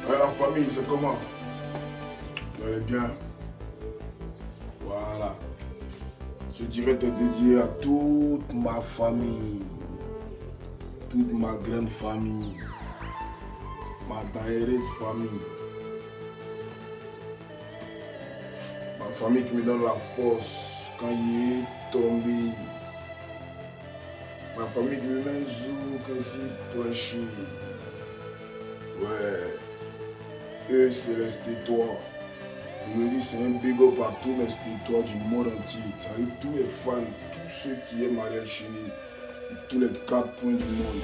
Ouais, la famille, c'est comment? Vous allez bien? Voilà. Je dirais te dédié à toute ma famille, toute ma grande famille, ma dangereuse famille. Ma famille qui me donne la force quand il est tombé. Ma famille qui me met un jour quand c'est penché. Ouais. Eux, c'est les stétois. Je me dis, c'est un big up à tous les stétois du monde entier. Ça veut dire tous les fans, tous ceux qui aiment Ariel Cheney, tous les 4 points du monde.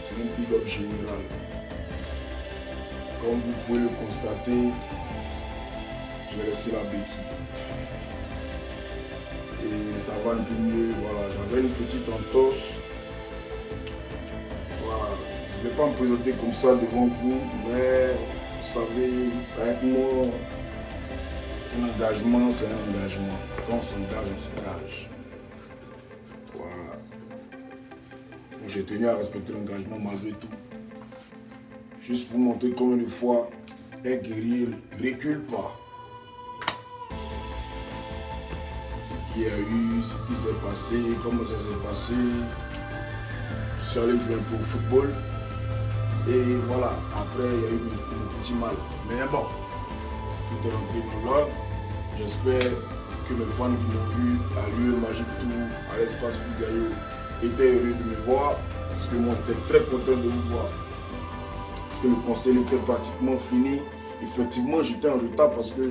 C'est un big up général. Comme vous pouvez le constater, je vais laisser la béquille. Et ça va un peu mieux. Voilà, j'avais une petite entorse. Voilà, je ne vais pas me présenter comme ça devant vous, mais vous savez, avec moi, un engagement, c'est un engagement. Quand on s'engage, on s'engage. Voilà. Donc j'ai tenu à respecter l'engagement malgré tout. Juste vous montrer combien de fois un guerrier ne recule pas. Ce qu'il y a eu, ce qui s'est passé, comment ça s'est passé. Je suis allé jouer un peu au football. Et voilà, après il y a eu un petit mal. Mais bon, tout est rentré dans l'ordre. J'espère que mes fans qui m'ont vu à l'UE Magique Tour, à l'espace Fugayo, étaient heureux de me voir. Parce que moi j'étais très content de vous voir. Parce que le concert était pratiquement fini. Effectivement, j'étais en retard parce que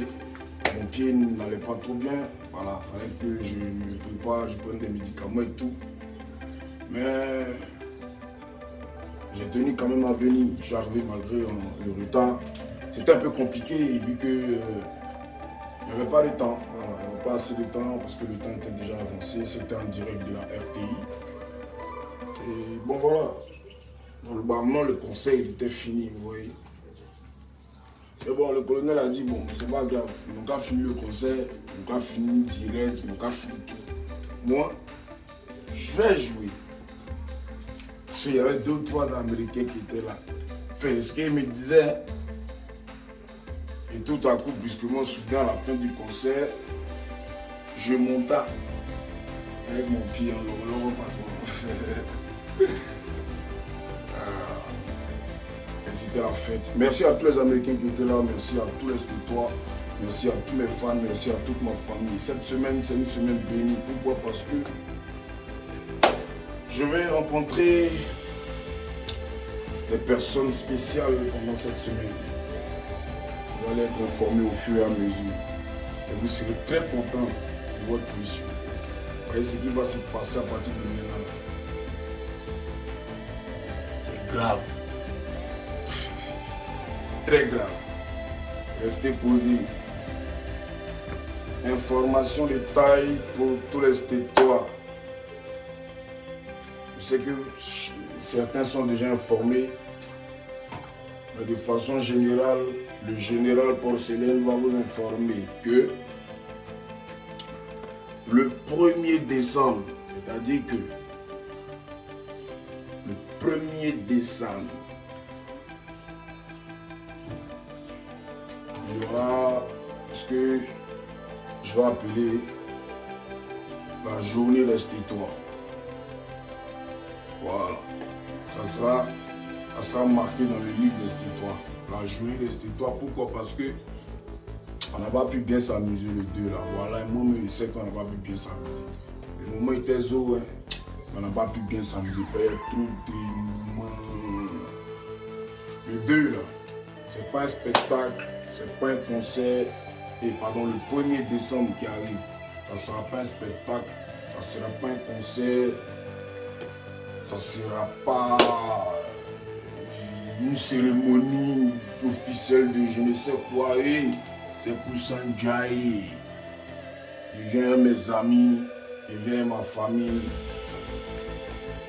mon pied n'allait pas trop bien. Voilà, il fallait que je me prépare, je prenne des médicaments et tout. Mais j'ai tenu quand même à venir. Je suis arrivé malgré le retard. C'était un peu compliqué vu que il n'y avait pas de temps. Voilà, il n'y avait pas assez de temps parce que le temps était déjà avancé. C'était en direct de la RTI. Et bon voilà. Normalement le conseil était fini, vous voyez. Et bon, le colonel a dit bon, c'est pas grave. Ils n'ont qu'à finir le concert, ils n'ont qu'à finir direct, ils n'ont qu'à finir tout. Moi, je vais jouer. Il y avait 2 ou 3 Américains qui étaient là. Enfin, ce qu'ils me disaient, et tout à coup, puisque moi, soudain, à la fin du concert, je montais avec mon pied en l'eau façon. Et c'était la fête. Merci à tous les Américains qui étaient là, merci à tous les Stétois, merci à tous mes fans, merci à toute ma famille. Cette semaine, c'est une semaine bénie. Pourquoi? Parce que je vais rencontrer des personnes spéciales pendant cette semaine. Vous allez être informés au fur et à mesure. Et vous serez très contents de votre mission. Vous voyez ce qui va se passer à partir de maintenant. C'est grave. Très grave. Restez posés. Information de taille pour tous les Stétois. Je sais que certains sont déjà informés, mais de façon générale, le général Porcelaine va vous informer que le 1er décembre, c'est-à-dire que le 1er décembre, il y aura ce que je vais appeler la journée des Stétois. Voilà. Ça sera marqué dans le livre des Stétois. La journée des Stétois. Pourquoi? Parce que on n'a pas pu bien s'amuser le 2 là. Voilà, moi-même je sais qu'on n'a pas pu bien s'amuser. Le moment était zo, hein. On n'a pas pu bien s'amuser. Il y a tout le 2 là. C'est pas un spectacle, c'est pas un concert. Et pardon, le 1er décembre qui arrive, ça ne sera pas un spectacle, ça ne sera pas un concert, ça ne sera pas une cérémonie officielle de je ne sais quoi. Et c'est pour Sanjay. Il vient mes amis, il vient ma famille.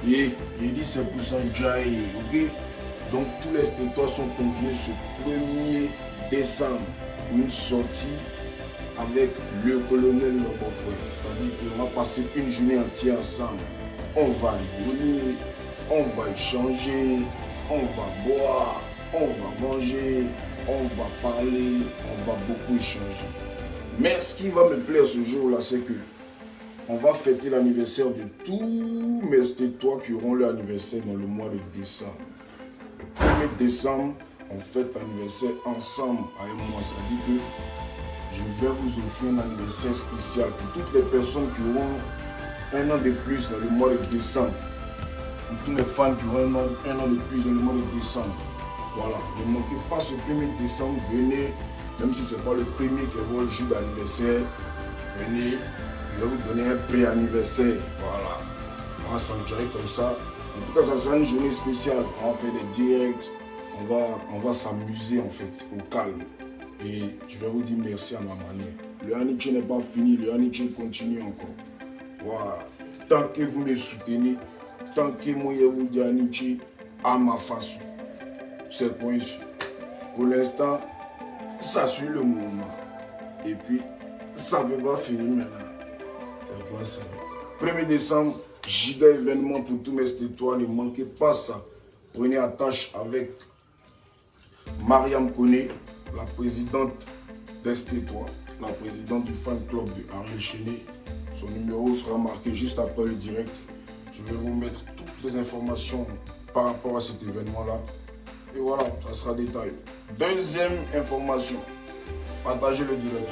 Et il dit c'est pour Sanjay, ok? Donc tous les Stétois sont conviés ce 1er décembre pour une sortie avec le colonel Lobofouet. C'est-à-dire qu'on va passer une journée entière ensemble. On va rigoler, on va échanger, on va boire, on va manger, on va parler, on va beaucoup échanger. Mais ce qui va me plaire ce jour-là, c'est que on va fêter l'anniversaire de tous mes Stétois qui auront leur anniversaire dans le mois de décembre. Le 1er décembre, on fête l'anniversaire ensemble avec moi. C'est-à-dire que je vais vous offrir un anniversaire spécial pour toutes les personnes qui auront un an de plus dans le mois de décembre. Pour tous les fans qui auront un an de plus dans le mois de décembre. Voilà, ne manquez pas ce 1er décembre, venez, même si ce n'est pas le premier qui est votre jour d'anniversaire, venez, je vais vous donner un pré-anniversaire. Voilà, on va s'enjailler comme ça. En tout cas, ça sera une journée spéciale. On va faire des directs, on va s'amuser en fait, au calme. Et je vais vous dire merci à ma manière. Le Anichi n'est pas fini, le Anichi continue encore. Voilà, tant que vous me soutenez, tant que moi je vous dis Anichi à ma façon. C'est pour ici. Pour l'instant, ça suit le mouvement. Et puis, ça ne peut pas finir maintenant. C'est quoi ça? 1er décembre, giga événement pour tous mes Stétois. Ne manquez pas ça. Prenez attache avec Mariam Koné, la présidente des Stétois, la présidente du fan club de Ariel Chéné. Son numéro sera marqué juste après le direct. Je vais vous mettre toutes les informations par rapport à cet événement-là. Et voilà, ça sera détaillé. Deuxième information, partagez le direct.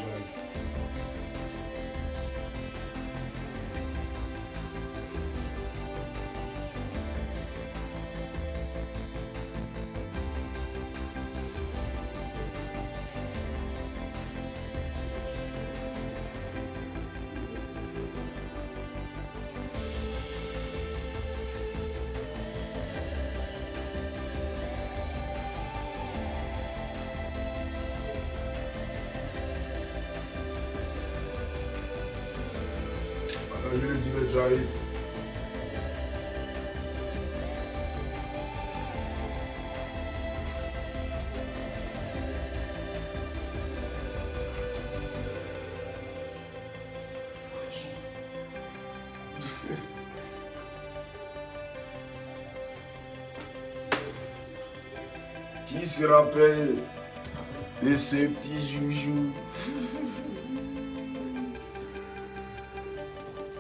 Je le direct, j'arrive. Qui se rappelle de ces petits joujoux?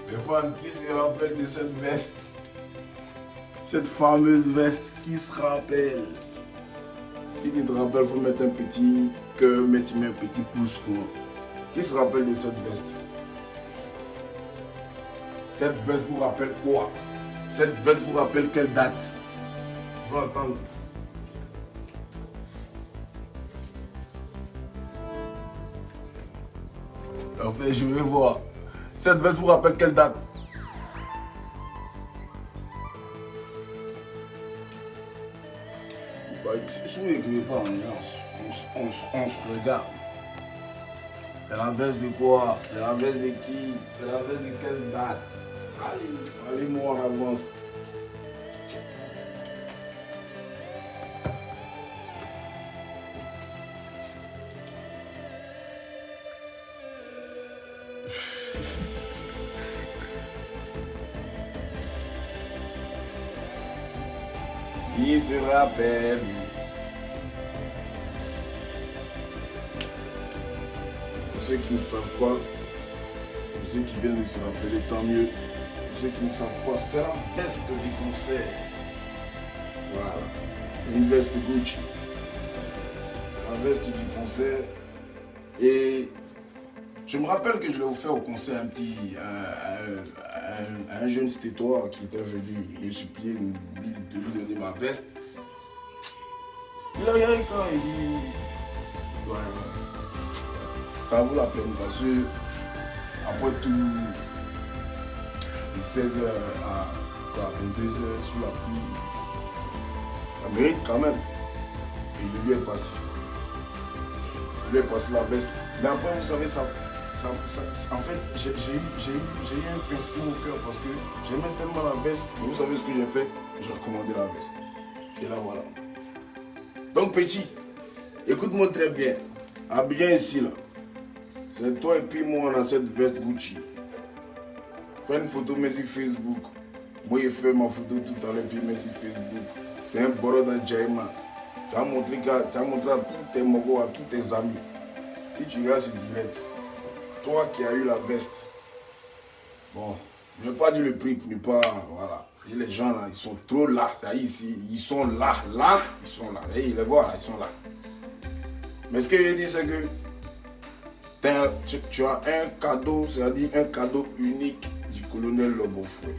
Les fans, qui se rappelle de cette veste? Cette fameuse veste, qui se rappelle? Si tu te rappelles, il faut mettre un petit cœur, mettre un petit pouce. Quoi. Qui se rappelle de cette veste? Cette veste vous rappelle quoi? Cette veste vous rappelle quelle date? Je vais attendre. En fait, je vais voir. Cette veste vous rappelle quelle date? Bah, si vous n'écrivez pas en nuance, on se regarde. C'est la veste de quoi? C'est la veste de qui? C'est la veste de quelle date? Allez, moi en avance. Qui se rappelle? Pour ceux qui ne savent pas, pour ceux qui viennent de se rappeler, tant mieux. Pour ceux qui ne savent pas, c'est la veste du concert. Voilà, une veste Gucci. C'est la veste du concert. Et je me rappelle que je l'ai offert au concert un jeune Stétois qui était venu me supplier de lui donner ma veste. Il a regardé quand il dit ouais, ça vaut la peine parce que après tout de 16h à 22h sous la pluie, ça mérite quand même. Et je lui ai passé. Je lui ai passé la veste. Mais après, vous savez, en fait, j'ai eu un pincement au cœur parce que j'aimais tellement la veste. Et vous savez ce que j'ai fait? J'ai recommandé la veste. Et là, voilà. Donc, petit, écoute-moi très bien. Ah, bien ici, là. C'est toi et puis moi, on a cette veste Gucci. Fais une photo, mais sur Facebook. Moi, j'ai fait ma photo tout à l'heure, puis mais sur Facebook. C'est un bordeaux dans Jaima. Tu as montré à tous tes mogos, à tous tes amis. Si tu regardes, c'est direct. Toi qui as eu la veste. Bon, je ne vais pas dire le prix pour ne pas. Voilà. Et les gens là, ils sont trop là. Ici, ils sont là, ils sont là. Et ils les voient là, ils sont là. Mais ce que je veux dire, c'est que tu as un cadeau, c'est-à-dire un cadeau unique du colonel Lobofoué.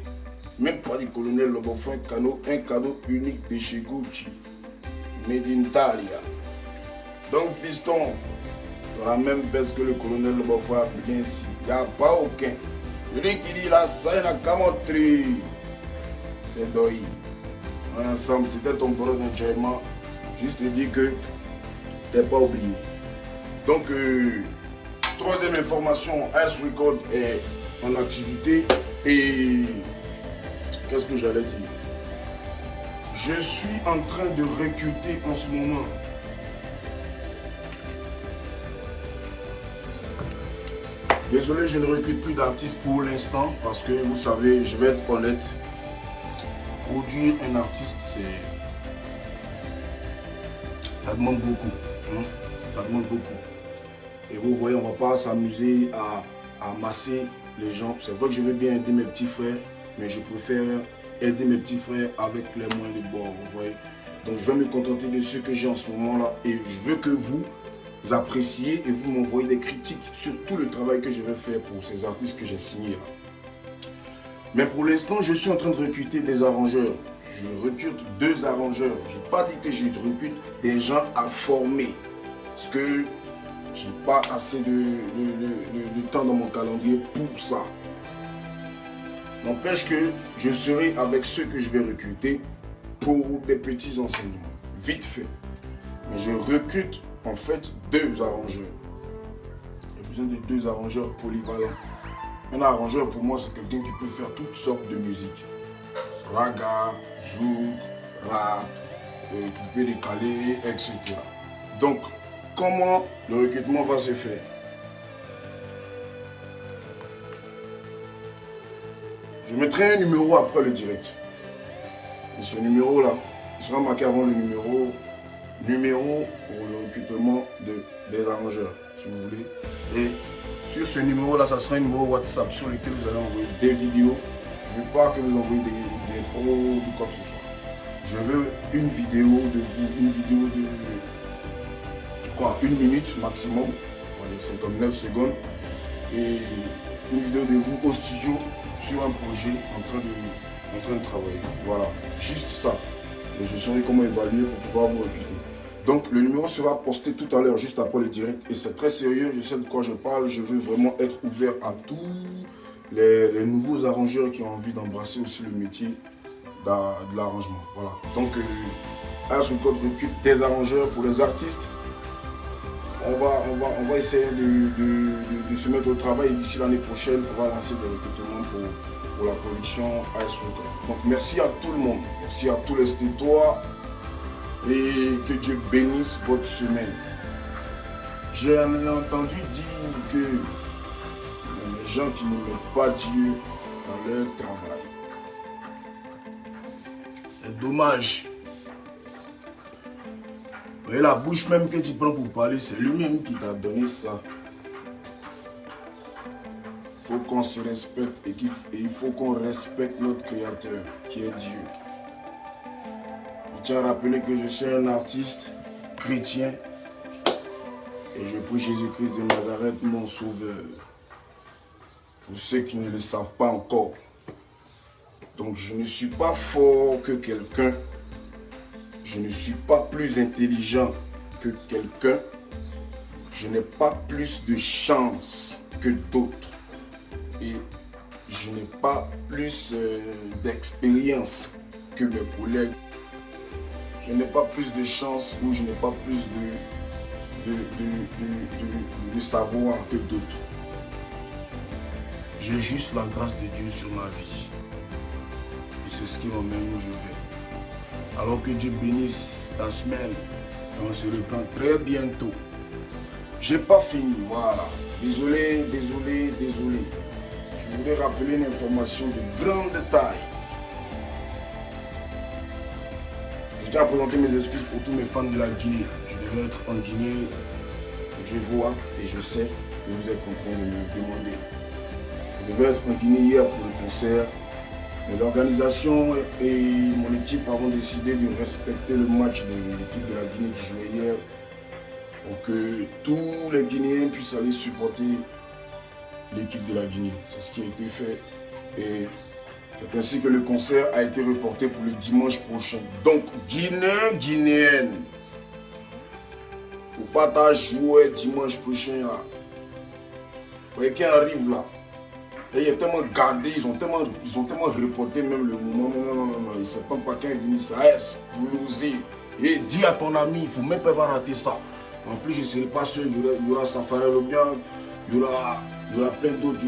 Même pas du colonel Lobofoué, un cadeau unique de chez Gucci. Made in Italia. Donc, fiston, tu as la même veste que le colonel Lobofoué a bien ici. Il n'y a pas aucun. Celui qui dit là, ça, il n'a qu'à montrer. C'est Doi. Ensemble, c'était ton brother de Jaima. Juste te dire que tu n'es pas oublié. Donc, troisième information, Ice Record est en activité. Et qu'est-ce que j'allais dire? Je suis en train de recruter en ce moment. Désolé, je ne recrute plus d'artistes pour l'instant parce que vous savez, je vais être honnête. Produire un artiste, ça demande beaucoup. Hein? Ça demande beaucoup. Et vous voyez, on ne va pas s'amuser à masser les gens. C'est vrai que je veux bien aider mes petits frères, mais je préfère aider mes petits frères avec les moyens de bord. Vous voyez. Donc je vais me contenter de ce que j'ai en ce moment-là. Et je veux que vous appréciez et vous m'envoyez des critiques sur tout le travail que je vais faire pour ces artistes que j'ai signés là. Mais pour l'instant, je suis en train de recruter des arrangeurs. Je recrute 2 arrangeurs. Je n'ai pas dit que je recrute des gens à former. Parce que je n'ai pas assez de temps dans mon calendrier pour ça. N'empêche que je serai avec ceux que je vais recruter pour des petits enseignements. Vite fait. Mais je recrute en fait 2 arrangeurs. J'ai besoin de 2 arrangeurs polyvalents. Un arrangeur pour moi c'est quelqu'un qui peut faire toutes sortes de musique. Raga, zouk, rap, coupé décalé, etc. Donc, comment le recrutement va se faire? Je mettrai un numéro après le direct. Et ce numéro-là, il sera marqué avant le numéro pour le recrutement des arrangeurs, si vous voulez. Et sur ce numéro-là, ça sera un numéro WhatsApp sur lequel vous allez envoyer des vidéos. Je ne veux pas que vous envoyez des pros ou quoi que ce soit. Je veux une vidéo de vous, une vidéo de quoi, 1 minute maximum, 59 secondes, et une vidéo de vous au studio sur un projet en train de travailler. Voilà, juste ça. Et je saurai comment évaluer pour pouvoir vous recruter. Donc le numéro sera posté tout à l'heure, juste après le direct. Et c'est très sérieux, je sais de quoi je parle. Je veux vraiment être ouvert à tous les nouveaux arrangeurs qui ont envie d'embrasser aussi le métier de l'arrangement. Voilà. Donc Ice Record recrute des arrangeurs pour les artistes. On va essayer de se mettre au travail et d'ici l'année prochaine, on va lancer des recrutements pour la production Ice Record. Donc merci à tout le monde, merci à tous les stétois et que Dieu bénisse votre semaine. J'ai entendu dire que les gens qui ne mettent pas Dieu dans leur travail, c'est dommage. Et la bouche même que tu prends pour parler, c'est lui-même qui t'a donné ça. Il faut qu'on se respecte et il faut qu'on respecte notre Créateur, qui est Dieu. Je tiens à rappeler que je suis un artiste chrétien et je prie Jésus-Christ de Nazareth, mon sauveur. Pour ceux qui ne le savent pas encore. Donc je ne suis pas fort que quelqu'un. Je ne suis pas plus intelligent que quelqu'un. Je n'ai pas plus de chance que d'autres. Et je n'ai pas plus d'expérience que mes collègues. je n'ai pas plus de chance ou je n'ai pas plus de savoir que d'autres. J'ai juste la grâce de Dieu sur ma vie. Et c'est ce qui m'emmène où je vais. Alors que Dieu bénisse la semaine. Et on se reprend très bientôt. J'ai pas fini, voilà. Désolé. Je voudrais rappeler une information de grande taille. J'ai déjà présenté mes excuses pour tous mes fans de la Guinée. Je devais être en Guinée. Je vois et je sais que vous êtes en train de me demander. Je devais être en Guinée hier pour le concert. Mais l'organisation et mon équipe avons décidé de respecter le match de l'équipe de la Guinée qui jouait hier. Pour que tous les Guinéens puissent aller supporter l'équipe de la Guinée. C'est ce qui a été fait. Et c'est ainsi que le concert a été reporté pour le dimanche prochain. Donc, Guinéens, Guinéennes, faut pas t'en jouer dimanche prochain là. Vous voyez qui arrive là. Et il est tellement gardé, ils ont tellement reporté même le moment. Non. Ils ne savent pas quand il est venu, ça a explosé. Et dis à ton ami, il ne faut même pas rater ça. En plus, je ne serai pas seul, il y aura Safari Lobian, il y aura plein d'autres,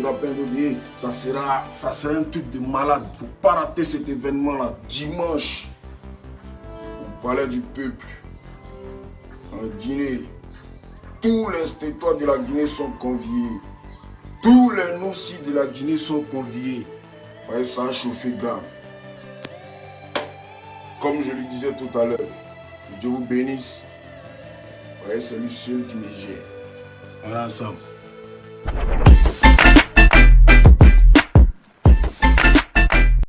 Et ça sera un truc de malade. Il ne faut pas rater cet événement-là. Dimanche, au Palais du Peuple, en Guinée, tous les territoires de la Guinée sont conviés. Tous les Noussis de la Guinée sont conviés. Ouais, ça a chauffé grave. Comme je le disais tout à l'heure, que Dieu vous bénisse. Ouais, c'est lui seul qui me gère. On est ensemble.